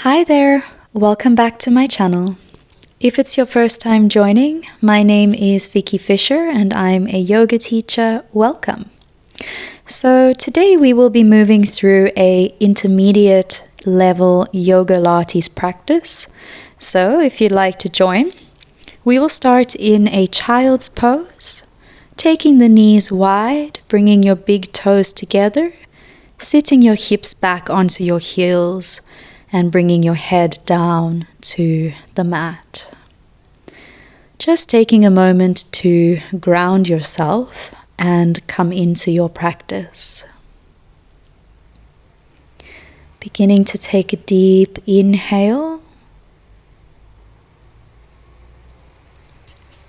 Hi there, welcome back to my channel. If it's your first time joining, my name is Vicki Fisher and I'm a yoga teacher. Welcome. So today we will be moving through a intermediate level Yogalates practice. So if you'd like to join, we will start in a child's pose, taking the knees wide, bringing your big toes together, sitting your hips back onto your heels, and bringing your head down to the mat. Just taking a moment to ground yourself and come into your practice. Beginning to take a deep inhale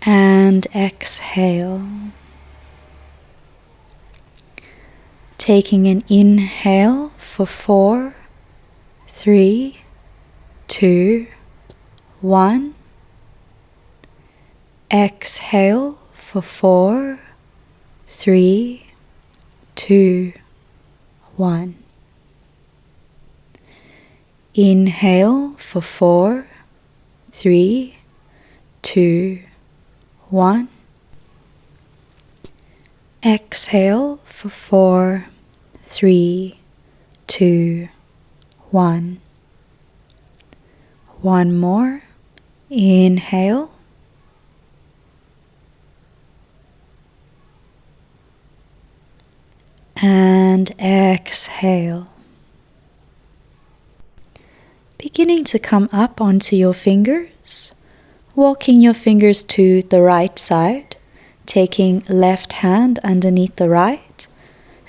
and exhale. Taking an inhale for 4, 3, 2, 1. Exhale for 4, 3, 2, 1. Inhale for 4, 3, 2, 1. Exhale for 4, 3, 2, 1. One more. Inhale. And exhale. Beginning to come up onto your fingers, walking your fingers to the right side, taking left hand underneath the right,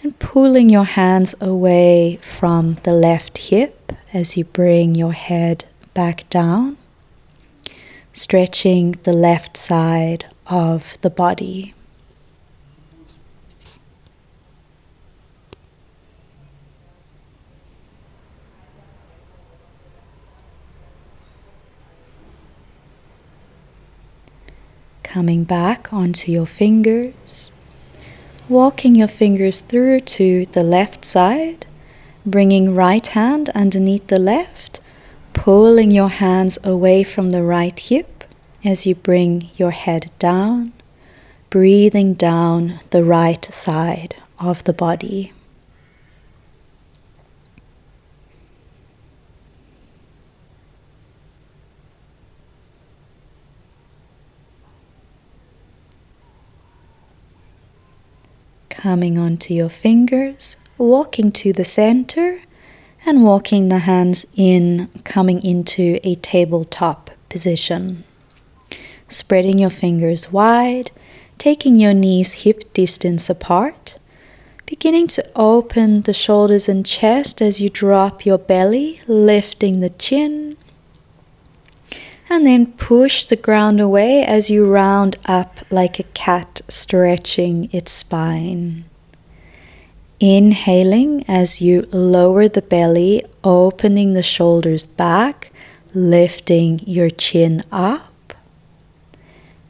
and pulling your hands away from the left hip as you bring your head back down, stretching the left side of the body. Coming back onto your fingers, walking your fingers through to the left side, bringing right hand underneath the left, pulling your hands away from the right hip as you bring your head down, breathing down the right side of the body. Coming onto your fingers, walking to the center and walking the hands in, coming into a tabletop position. Spreading your fingers wide, taking your knees hip distance apart, beginning to open the shoulders and chest as you drop your belly, lifting the chin, and then push the ground away as you round up like a cat stretching its spine. Inhaling as you lower the belly, opening the shoulders back, lifting your chin up.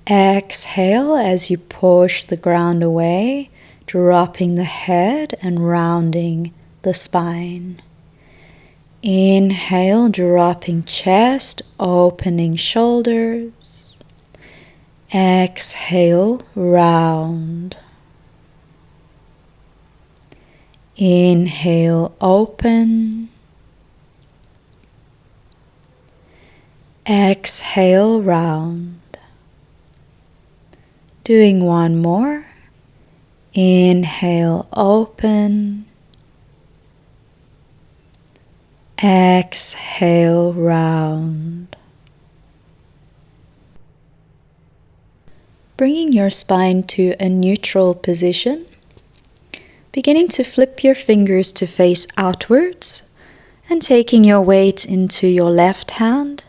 Exhale as you push the ground away, dropping the head and rounding the spine. Inhale, dropping chest, opening shoulders. Exhale, round. Inhale, open. Exhale, round. Doing one more. Inhale, open. Exhale, round. Bringing your spine to a neutral position. Beginning to flip your fingers to face outwards and taking your weight into your left hand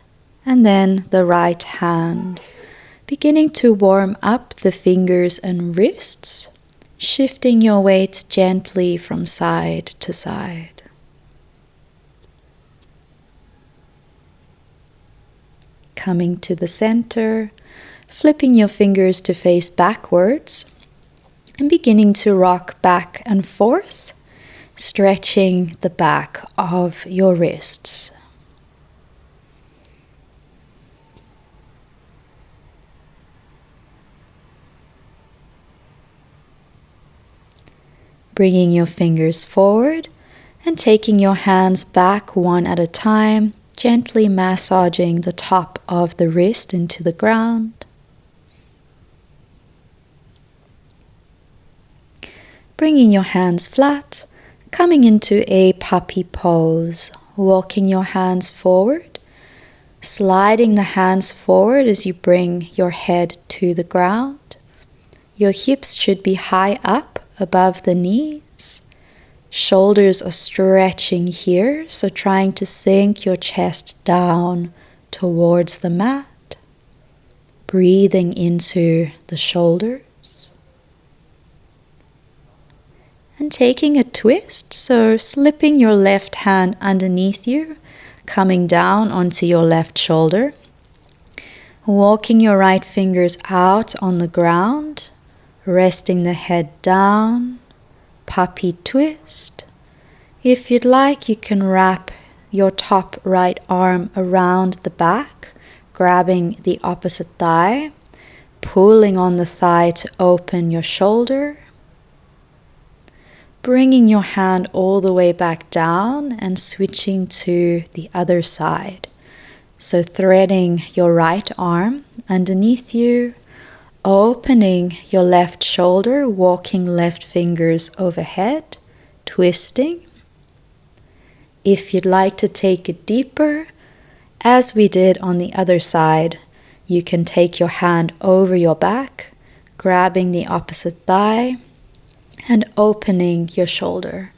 and then the right hand. Beginning to warm up the fingers and wrists, shifting your weight gently from side to side. Coming to the center, flipping your fingers to face backwards and beginning to rock back and forth, stretching the back of your wrists. Bringing your fingers forward and taking your hands back one at a time, gently massaging the top of the wrist into the ground. Bringing your hands flat, coming into a puppy pose, walking your hands forward, sliding the hands forward as you bring your head to the ground. Your hips should be high up above the knees. Shoulders are stretching here, so trying to sink your chest down towards the mat. Breathing into the shoulders. And taking a twist, so slipping your left hand underneath you, coming down onto your left shoulder. Walking your right fingers out on the ground, resting the head down, puppy twist. If you'd like, you can wrap your top right arm around the back, grabbing the opposite thigh, pulling on the thigh to open your shoulder, bringing your hand all the way back down and switching to the other side. So threading your right arm underneath you, opening your left shoulder, walking left fingers overhead, twisting. If you'd like to take it deeper, as we did on the other side, you can take your hand over your back, grabbing the opposite thigh, and opening your shoulder.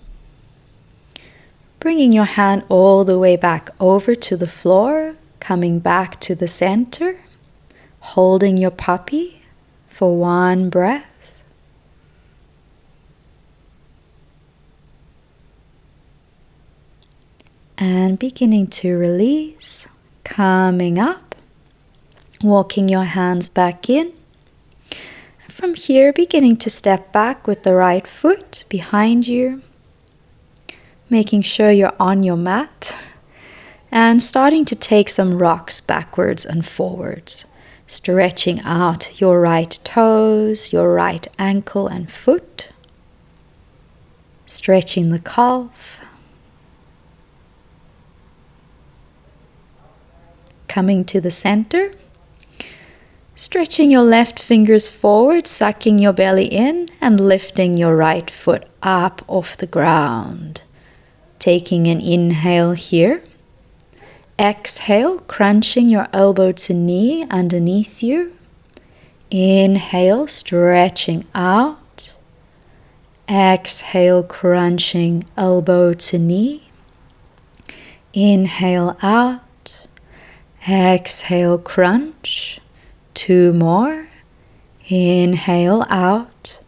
Bringing your hand all the way back over to the floor, coming back to the center, holding your puppy for one breath. And beginning to release, coming up, walking your hands back in. From here, beginning to step back with the right foot behind you, making sure you're on your mat, and starting to take some rocks backwards and forwards, stretching out your right toes, your right ankle and foot, stretching the calf, coming to the center, stretching your left fingers forward, sucking your belly in and lifting your right foot up off the ground. Taking an inhale here. Exhale, crunching your elbow to knee underneath you. Inhale, stretching out. Exhale, crunching elbow to knee. Inhale out. Exhale, crunch. 2 more. Inhale out.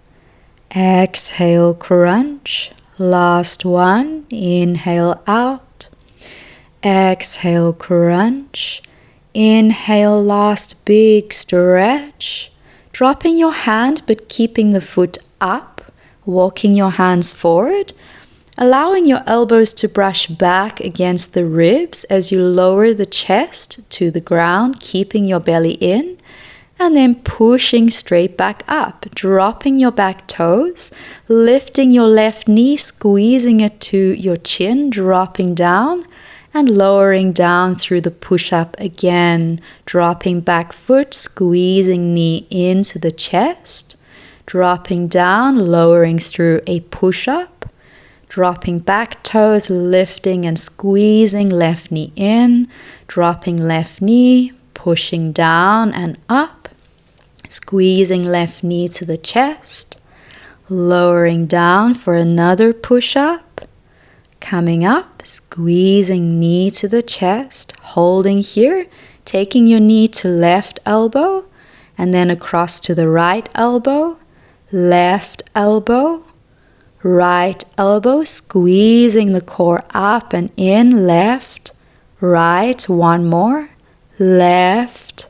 Exhale, crunch. Last one. Inhale out. Exhale, crunch. Inhale, last big stretch. Dropping your hand but keeping the foot up. Walking your hands forward. Allowing your elbows to brush back against the ribs as you lower the chest to the ground, keeping your belly in. And then pushing straight back up, dropping your back toes, lifting your left knee, squeezing it to your chin, dropping down and lowering down through the push-up again, dropping back foot, squeezing knee into the chest, dropping down, lowering through a push-up, dropping back toes, lifting and squeezing left knee in, dropping left knee, pushing down and up, squeezing left knee to the chest, lowering down for another push-up, coming up, squeezing knee to the chest, holding here, taking your knee to left elbow, and then across to the right elbow, right elbow, squeezing the core up and in, left, right, one more, left,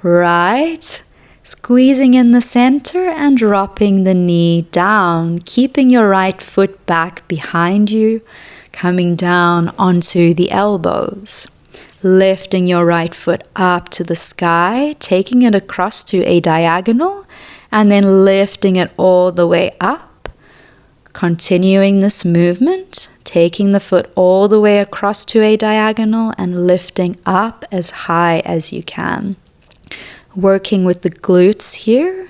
right, squeezing in the center and dropping the knee down, keeping your right foot back behind you, coming down onto the elbows, lifting your right foot up to the sky, taking it across to a diagonal, and then lifting it all the way up, Continuing this movement, taking the foot all the way across to a diagonal and lifting up as high as you can. Working with the glutes here,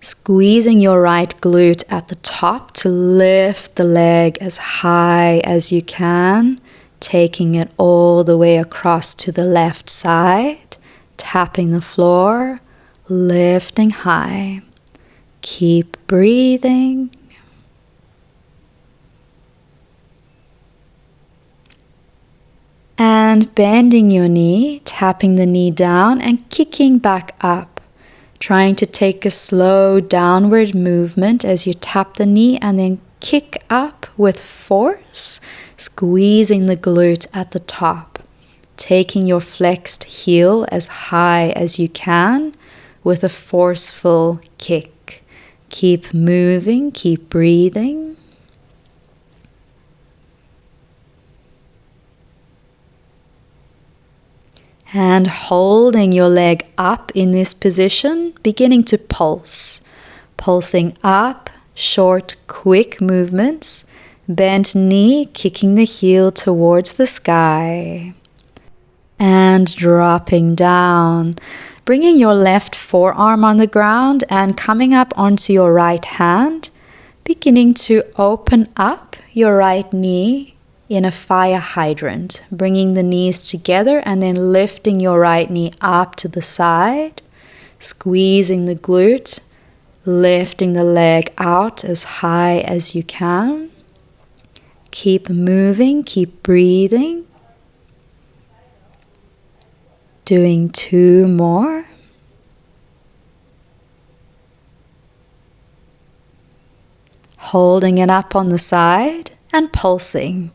squeezing your right glute at the top to lift the leg as high as you can, taking it all the way across to the left side, tapping the floor, lifting high. Keep breathing. And bending your knee, tapping the knee down and kicking back up. Trying to take a slow downward movement as you tap the knee and then kick up with force, squeezing the glute at the top. Taking your flexed heel as high as you can with a forceful kick. Keep moving, keep breathing. And holding your leg up in this position, beginning to pulse. Pulsing up, short, quick movements. Bent knee, kicking the heel towards the sky. And dropping down. Bringing your left forearm on the ground and coming up onto your right hand. Beginning to open up your right knee in a fire hydrant, bringing the knees together and then lifting your right knee up to the side, squeezing the glute, lifting the leg out as high as you can. Keep moving, keep breathing. Doing 2 more. Holding it up on the side and pulsing.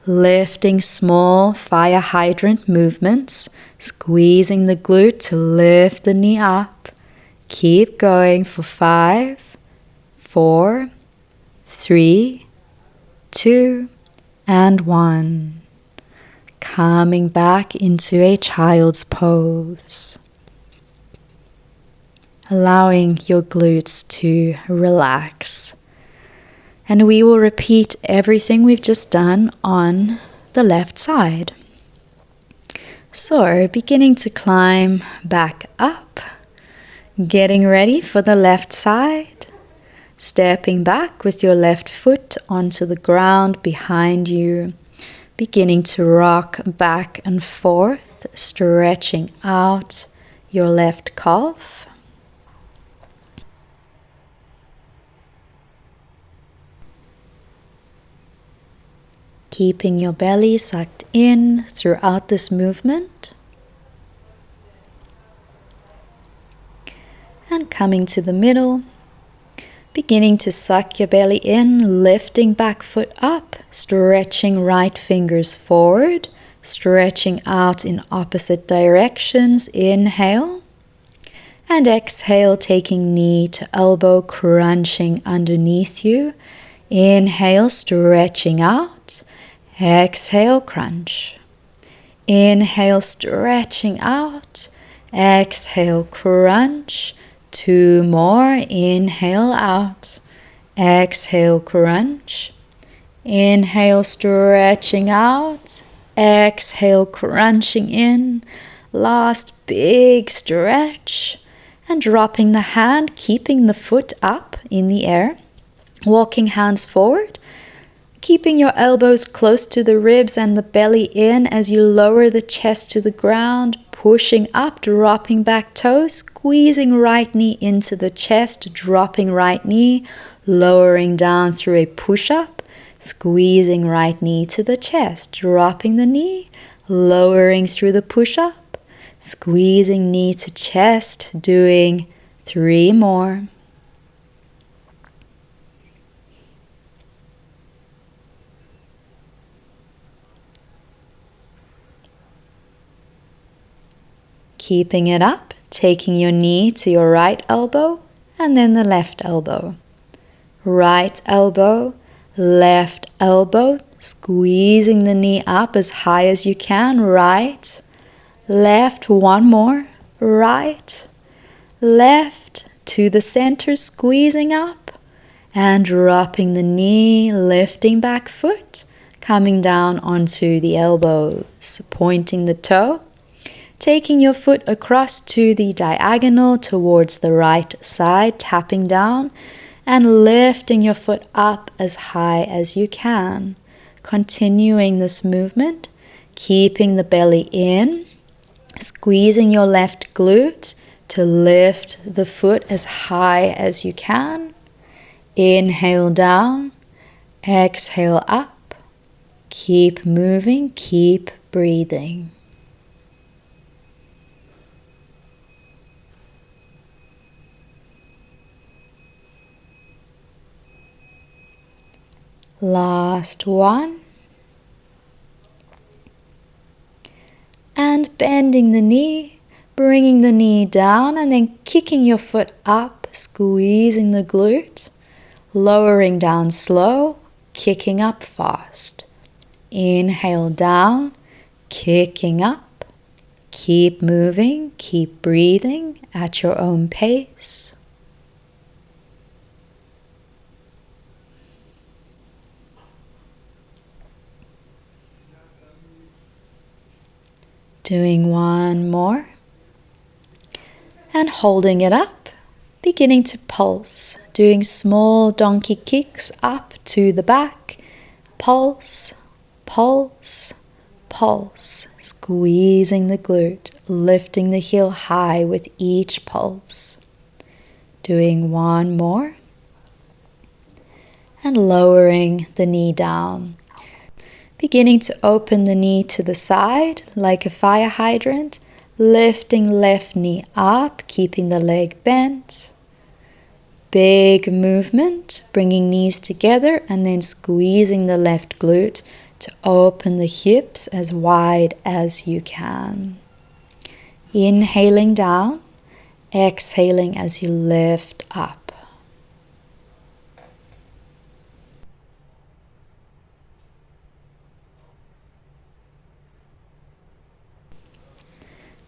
Lifting small fire hydrant movements, squeezing the glute to lift the knee up. Keep going for 5, 4, 3, 2, and 1. Coming back into a child's pose. Allowing your glutes to relax. And we will repeat everything we've just done on the left side. So, beginning to climb back up, getting ready for the left side, stepping back with your left foot onto the ground behind you, beginning to rock back and forth, stretching out your left calf. Keeping your belly sucked in throughout this movement. And coming to the middle, beginning to suck your belly in, lifting back foot up, stretching right fingers forward, stretching out in opposite directions. Inhale. And exhale, taking knee to elbow, crunching underneath you. Inhale, stretching out. Exhale, crunch. Inhale, stretching out. Exhale, crunch. 2 more. Inhale out. Exhale, crunch. Inhale, stretching out. Exhale, crunching in. Last big stretch. And dropping the hand, keeping the foot up in the air. Walking hands forward. Keeping your elbows close to the ribs and the belly in as you lower the chest to the ground, pushing up, dropping back toes, squeezing right knee into the chest, dropping right knee, lowering down through a push-up, squeezing right knee to the chest, dropping the knee, lowering through the push-up, squeezing knee to chest, doing 3 more. Keeping it up, taking your knee to your right elbow and then the left elbow. Right elbow, left elbow, squeezing the knee up as high as you can. Right, left, 1 more. Right, left, to the center, squeezing up. And dropping the knee, lifting back foot, coming down onto the elbows, pointing the toe, taking your foot across to the diagonal towards the right side, tapping down, and lifting your foot up as high as you can. Continuing this movement, keeping the belly in, squeezing your left glute to lift the foot as high as you can. Inhale down, exhale up. Keep moving, keep breathing. Last one. And bending the knee, bringing the knee down and then kicking your foot up, squeezing the glute, lowering down slow, kicking up fast. Inhale down, kicking up. Keep moving, keep breathing at your own pace. Doing one more. And holding it up, beginning to pulse, doing small donkey kicks up to the back. Pulse, pulse, pulse, squeezing the glute, lifting the heel high with each pulse. Doing one more. And lowering the knee down. Beginning to open the knee to the side like a fire hydrant, lifting left knee up, keeping the leg bent. Big movement, bringing knees together and then squeezing the left glute to open the hips as wide as you can. Inhaling down, exhaling as you lift up.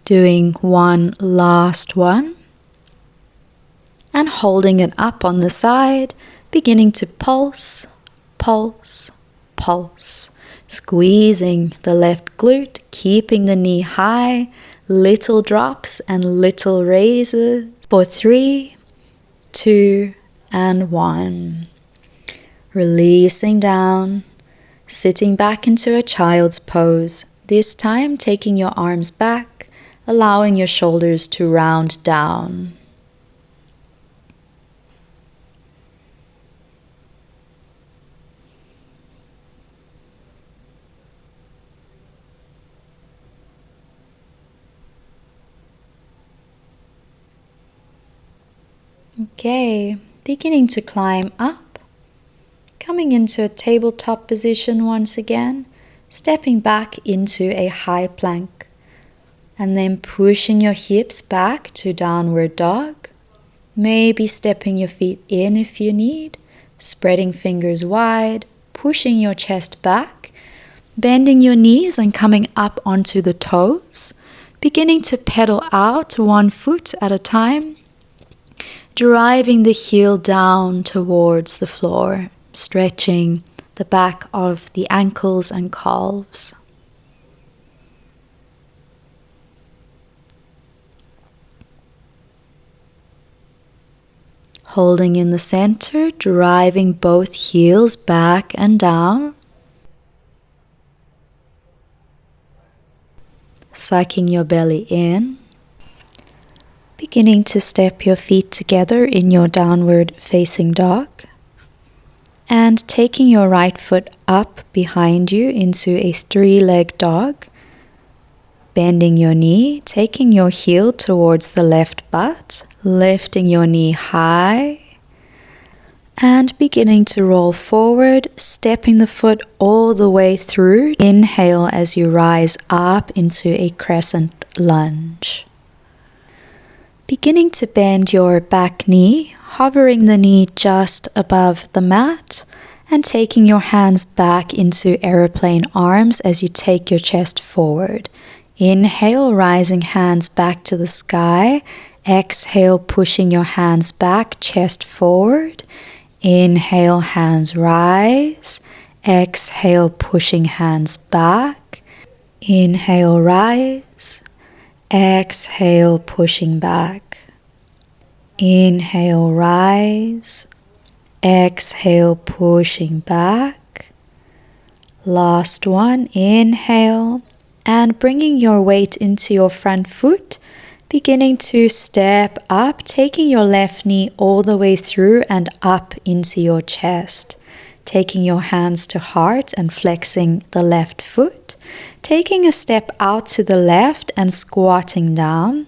Doing one last one. And holding it up on the side, beginning to pulse, pulse, pulse. Squeezing the left glute, keeping the knee high, little drops and little raises for 3, 2, and 1. Releasing down, sitting back into a child's pose, this time taking your arms back, allowing your shoulders to round down. Okay, beginning to climb up, coming into a tabletop position once again, stepping back into a high plank, and then pushing your hips back to downward dog, maybe stepping your feet in if you need, spreading fingers wide, pushing your chest back, bending your knees and coming up onto the toes, beginning to pedal out one foot at a time, driving the heel down towards the floor, stretching the back of the ankles and calves. Holding in the center, driving both heels back and down. Sucking your belly in. Beginning to step your feet together in your downward facing dog. And taking your right foot up behind you into a 3-leg dog. Bending your knee, taking your heel towards the left butt, lifting your knee high. And beginning to roll forward, stepping the foot all the way through. Inhale as you rise up into a crescent lunge. Beginning to bend your back knee, hovering the knee just above the mat, and taking your hands back into aeroplane arms as you take your chest forward. Inhale, rising hands back to the sky. Exhale, pushing your hands back, chest forward. Inhale, hands rise. Exhale, pushing hands back. Inhale, rise. Exhale, pushing back. Inhale, rise. Exhale, pushing back. Last one, inhale. And bringing your weight into your front foot, beginning to step up, taking your left knee all the way through and up into your chest. Taking your hands to heart and flexing the left foot. Taking a step out to the left and squatting down.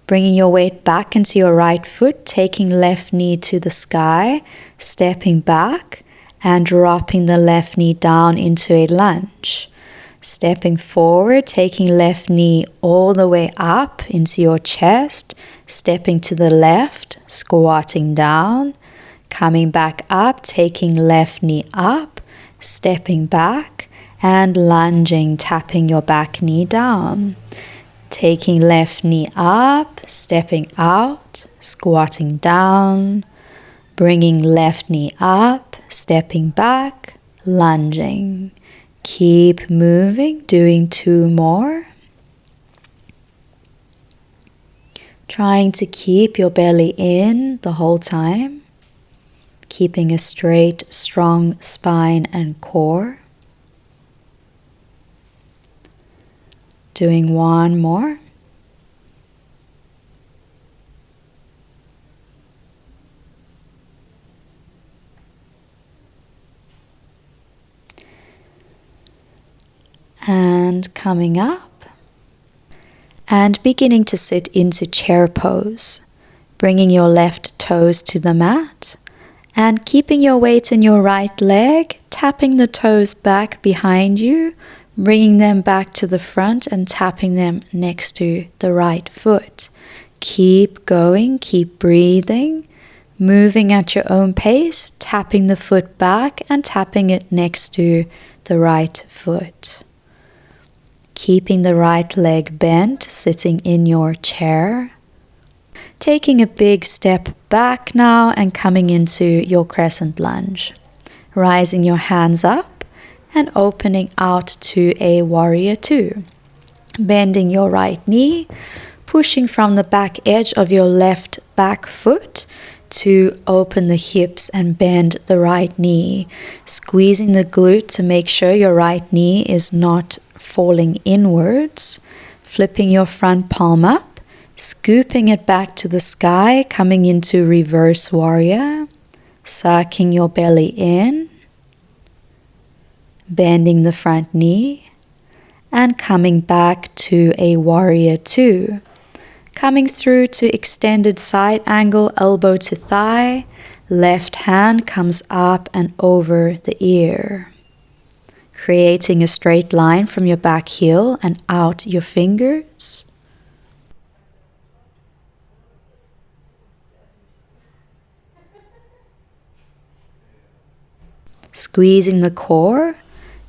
Bringing your weight back into your right foot, taking left knee to the sky, stepping back and dropping the left knee down into a lunge. Stepping forward, taking left knee all the way up into your chest, stepping to the left, squatting down, coming back up, taking left knee up, stepping back and lunging, tapping your back knee down. Taking left knee up, stepping out, squatting down, bringing left knee up, stepping back, lunging. Keep moving, doing 2 more. Trying to keep your belly in the whole time. Keeping a straight, strong spine and core. Doing 1 more. And coming up. And beginning to sit into chair pose. Bringing your left toes to the mat. And keeping your weight in your right leg. Tapping the toes back behind you. Bringing them back to the front and tapping them next to the right foot. Keep going, keep breathing, moving at your own pace, tapping the foot back and tapping it next to the right foot. Keeping the right leg bent, sitting in your chair. Taking a big step back now and coming into your crescent lunge. Rising your hands up. And opening out to a warrior 2. Bending your right knee, pushing from the back edge of your left back foot to open the hips and bend the right knee. Squeezing the glute to make sure your right knee is not falling inwards. Flipping your front palm up, scooping it back to the sky, coming into reverse warrior. Sucking your belly in. Bending the front knee and coming back to a warrior 2. Coming through to extended side angle, elbow to thigh. Left hand comes up and over the ear. Creating a straight line from your back heel and out your fingers. Squeezing the core.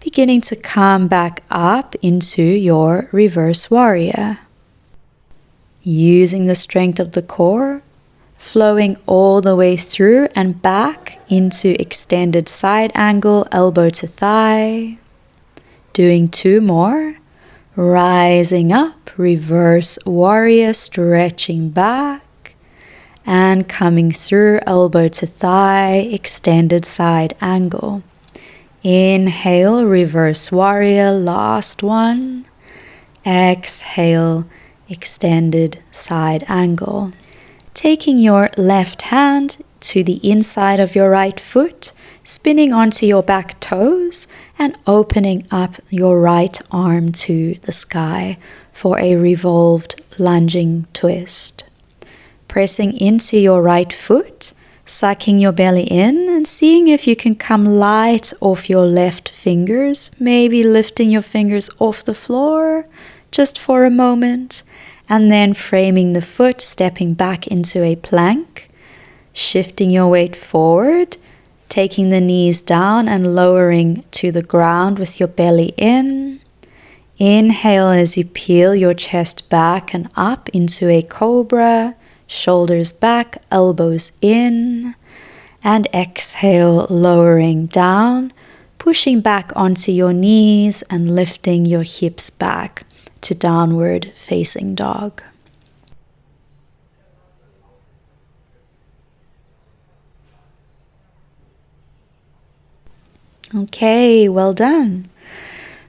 Beginning to come back up into your reverse warrior. Using the strength of the core, flowing all the way through and back into extended side angle, elbow to thigh. Doing 2 more. Rising up, reverse warrior, stretching back. And coming through, elbow to thigh, extended side angle. Inhale, reverse warrior, last one. Exhale, extended side angle. Taking your left hand to the inside of your right foot, spinning onto your back toes and opening up your right arm to the sky for a revolved lunging twist. Pressing into your right foot, sucking your belly in and seeing if you can come light off your left fingers, maybe lifting your fingers off the floor just for a moment, and then framing the foot, stepping back into a plank, shifting your weight forward, taking the knees down and lowering to the ground with your belly in. Inhale as you peel your chest back and up into a cobra. Shoulders back, elbows in. And exhale, lowering down, pushing back onto your knees and lifting your hips back to downward facing dog. Okay, well done.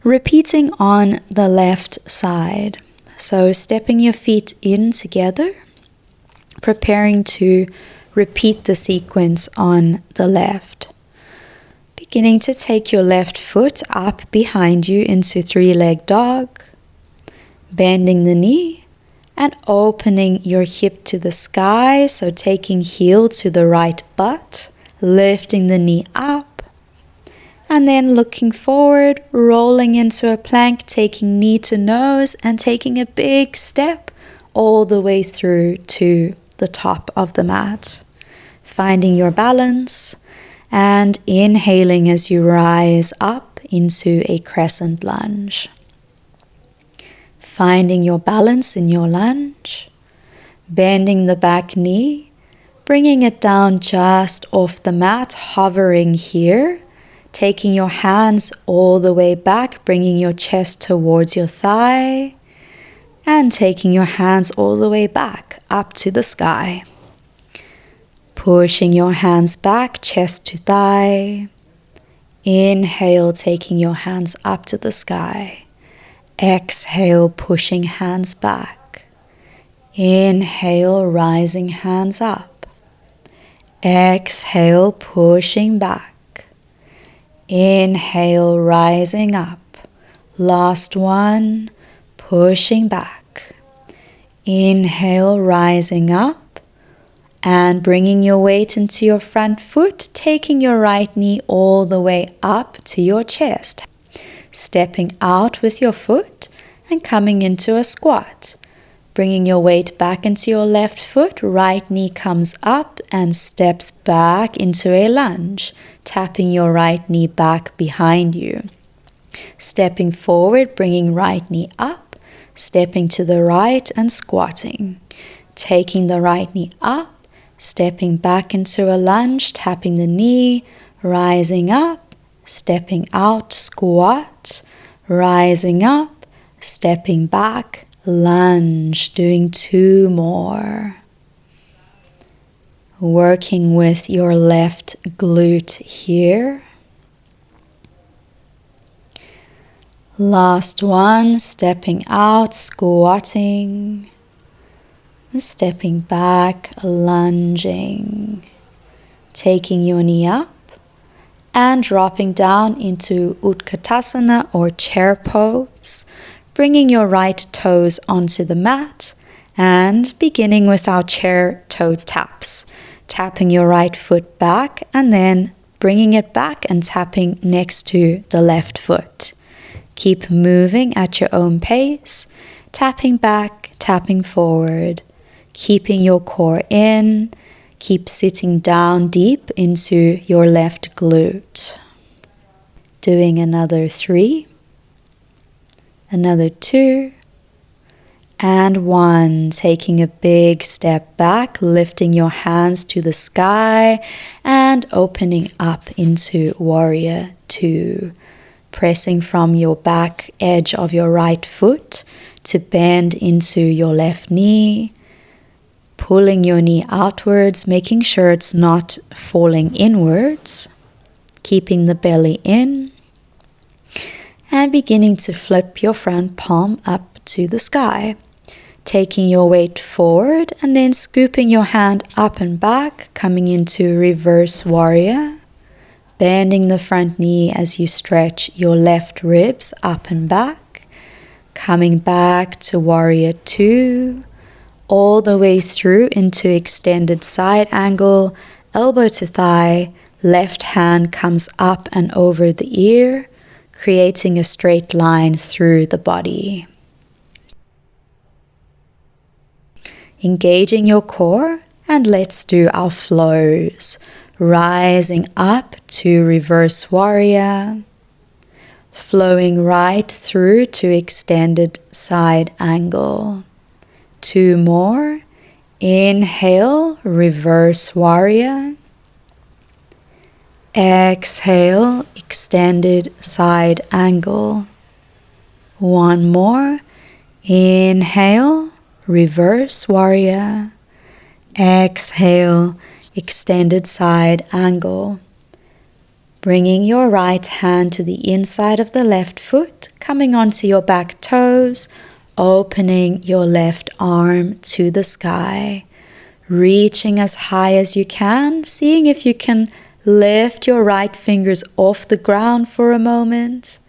Repeating on the left side. So stepping your feet in together, preparing to repeat the sequence on the left. Beginning to take your left foot up behind you into three-leg dog, bending the knee and opening your hip to the sky, so taking heel to the right butt, lifting the knee up, and then looking forward, rolling into a plank, taking knee to nose and taking a big step all the way through to the top of the mat. Finding your balance and inhaling as you rise up into a crescent lunge. Finding your balance in your lunge, bending the back knee, bringing it down just off the mat, hovering here, taking your hands all the way back, bringing your chest towards your thigh, and taking your hands all the way back up to the sky. Pushing your hands back, chest to thigh. Inhale, taking your hands up to the sky. Exhale, pushing hands back. Inhale, rising hands up. Exhale, pushing back. Inhale, rising up. Last one, pushing back. Inhale, rising up and bringing your weight into your front foot, taking your right knee all the way up to your chest. Stepping out with your foot and coming into a squat. Bringing your weight back into your left foot, right knee comes up and steps back into a lunge, tapping your right knee back behind you. Stepping forward, bringing right knee up, stepping to the right and squatting. Taking the right knee up, stepping back into a lunge, tapping the knee, rising up, stepping out, squat, rising up, stepping back, lunge, doing 2 more. Working with your left glute here. Last one, stepping out, squatting, stepping back, lunging, taking your knee up and dropping down into Utkatasana or chair pose. Bringing your right toes onto the mat and beginning with our chair toe taps. Tapping your right foot back and then bringing it back and tapping next to the left foot. Keep moving at your own pace, tapping back, tapping forward, keeping your core in. Keep sitting down deep into your left glute. Doing another 3. Another 2 and 1. Taking a big step back, lifting your hands to the sky and opening up into warrior 2. Pressing from your back edge of your right foot to bend into your left knee. Pulling your knee outwards, making sure it's not falling inwards. Keeping the belly in. And beginning to flip your front palm up to the sky. Taking your weight forward and then scooping your hand up and back, coming into reverse warrior. Bending the front knee as you stretch your left ribs up and back. Coming back to warrior 2. All the way through into extended side angle, elbow to thigh. Left hand comes up and over the ear, creating a straight line through the body. Engaging your core, and let's do our flows. Rising up to reverse warrior, flowing right through to extended side angle. 2 more. Inhale, reverse warrior. Exhale, extended side angle. One more. Inhale, reverse warrior. Exhale, extended side angle. Bringing your right hand to the inside of the left foot, coming onto your back toes, opening your left arm to the sky. Reaching as high as you can, seeing if you can lift your right fingers off the ground for a moment.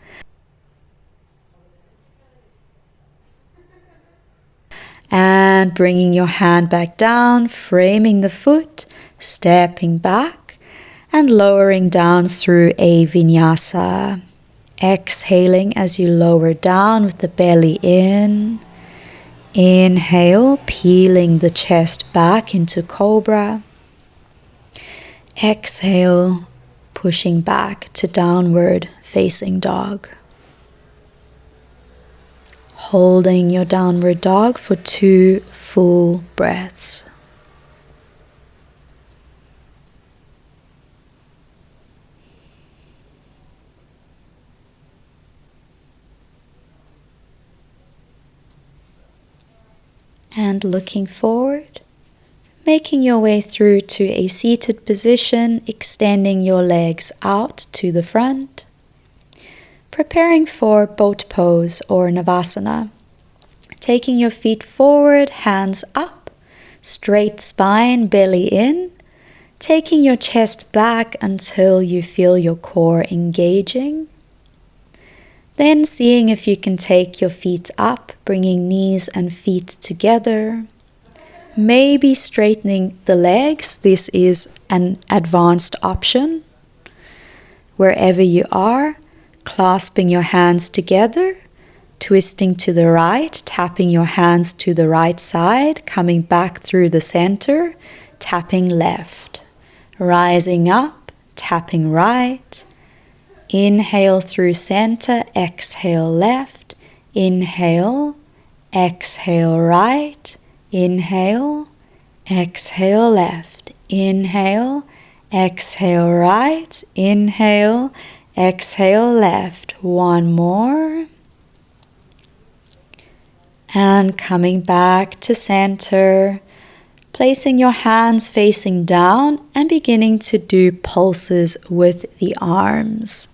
And bringing your hand back down, framing the foot, stepping back, and lowering down through a vinyasa. Exhaling as you lower down with the belly in. Inhale, peeling the chest back into cobra. Exhale, pushing back to downward facing dog. Holding your downward dog for 2 full breaths. And looking forward, making your way through to a seated position, extending your legs out to the front. Preparing for boat pose or navasana. Taking your feet forward, hands up, straight spine, belly in. Taking your chest back until you feel your core engaging. Then seeing if you can take your feet up, bringing knees and feet together. Maybe straightening the legs. This is an advanced option. Wherever you are, clasping your hands together, twisting to the right, tapping your hands to the right side, coming back through the center, tapping left. Rising up, tapping right. Inhale through center, exhale left. Inhale, exhale right. Inhale, exhale left. Inhale, exhale right. Inhale, exhale left. One more. And coming back to center, placing your hands facing down and beginning to do pulses with the arms.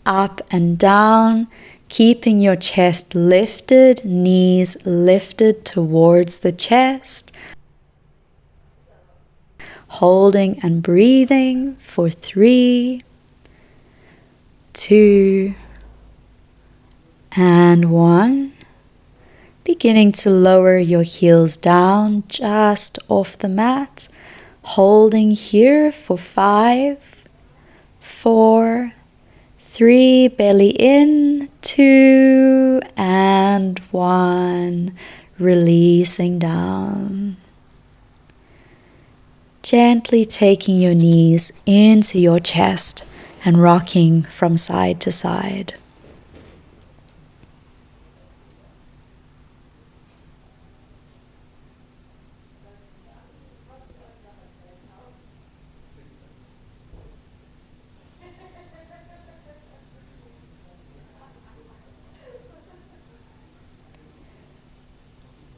Up and down, keeping your chest lifted, knees lifted towards the chest. Holding and breathing for 3, 2, and 1. Beginning to lower your heels down just off the mat. Holding here for 5, 4, 3, belly in, 2, and 1. Releasing down. Gently taking your knees into your chest and rocking from side to side.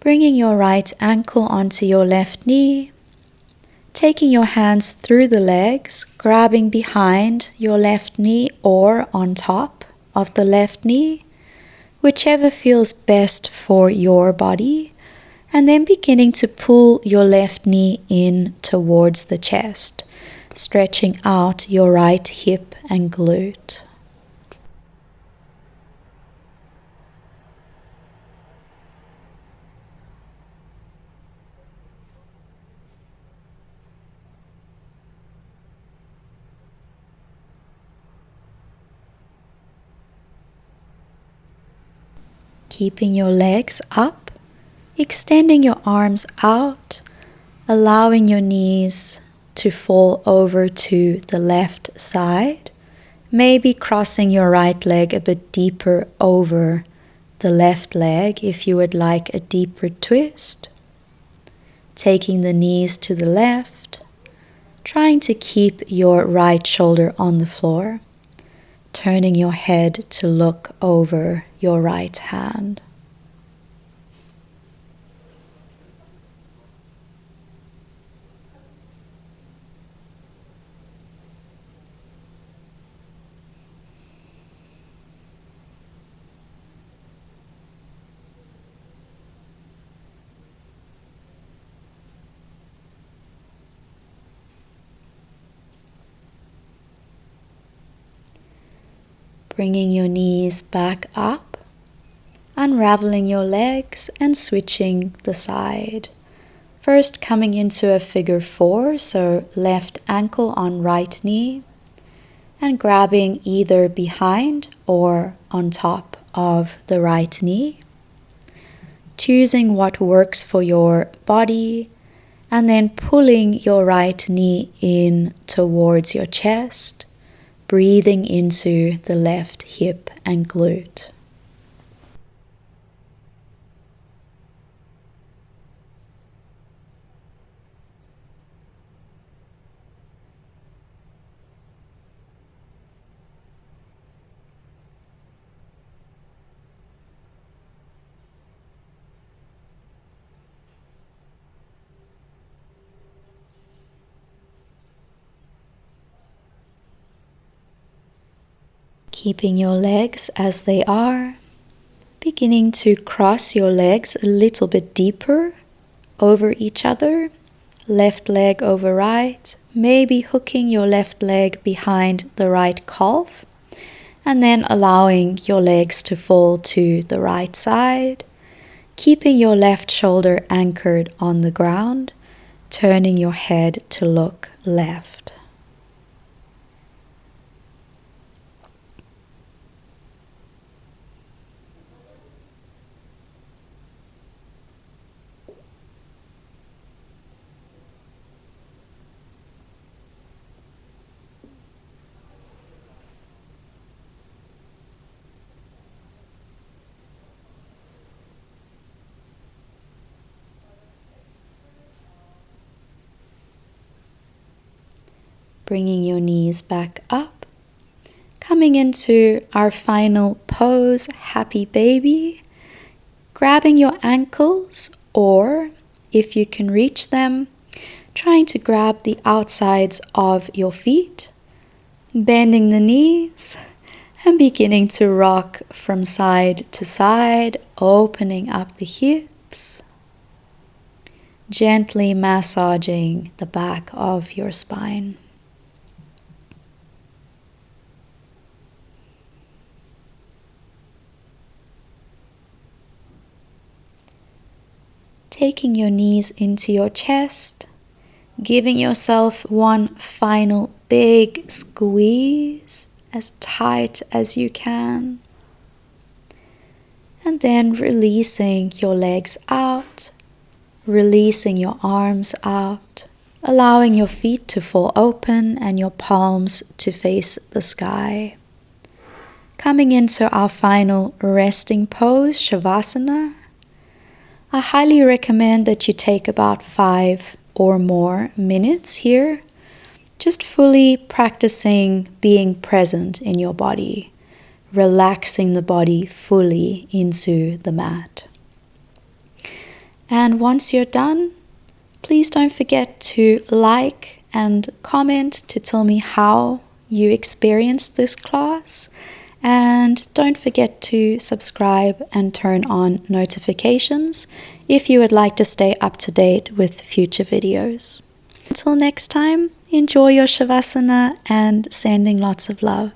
Bringing your right ankle onto your left knee, taking your hands through the legs, grabbing behind your left knee or on top of the left knee, whichever feels best for your body, and then beginning to pull your left knee in towards the chest, stretching out your right hip and glute. Keeping your legs up, extending your arms out, allowing your knees to fall over to the left side, maybe crossing your right leg a bit deeper over the left leg if you would like a deeper twist. Taking the knees to the left, trying to keep your right shoulder on the floor, turning your head to look over your right hand. Bringing your knees back up, unraveling your legs and switching the side. First coming into a figure 4, so left ankle on right knee, and grabbing either behind or on top of the right knee. Choosing what works for your body, and then pulling your right knee in towards your chest, breathing into the left hip and glute. Keeping your legs as they are, beginning to cross your legs a little bit deeper over each other, left leg over right, maybe hooking your left leg behind the right calf, and then allowing your legs to fall to the right side, keeping your left shoulder anchored on the ground, turning your head to look left. Bringing your knees back up, coming into our final pose, happy baby, grabbing your ankles, or if you can reach them, trying to grab the outsides of your feet, bending the knees, and beginning to rock from side to side, opening up the hips, gently massaging the back of your spine. Taking your knees into your chest, giving yourself one final big squeeze as tight as you can, and then releasing your legs out, releasing your arms out, allowing your feet to fall open and your palms to face the sky. Coming into our final resting pose, Shavasana. I highly recommend that you take about 5 or more minutes here, just fully practicing being present in your body, relaxing the body fully into the mat. And once you're done, please don't forget to like and comment to tell me how you experienced this class. And don't forget to subscribe and turn on notifications if you would like to stay up to date with future videos. Until next time, enjoy your Shavasana and sending lots of love.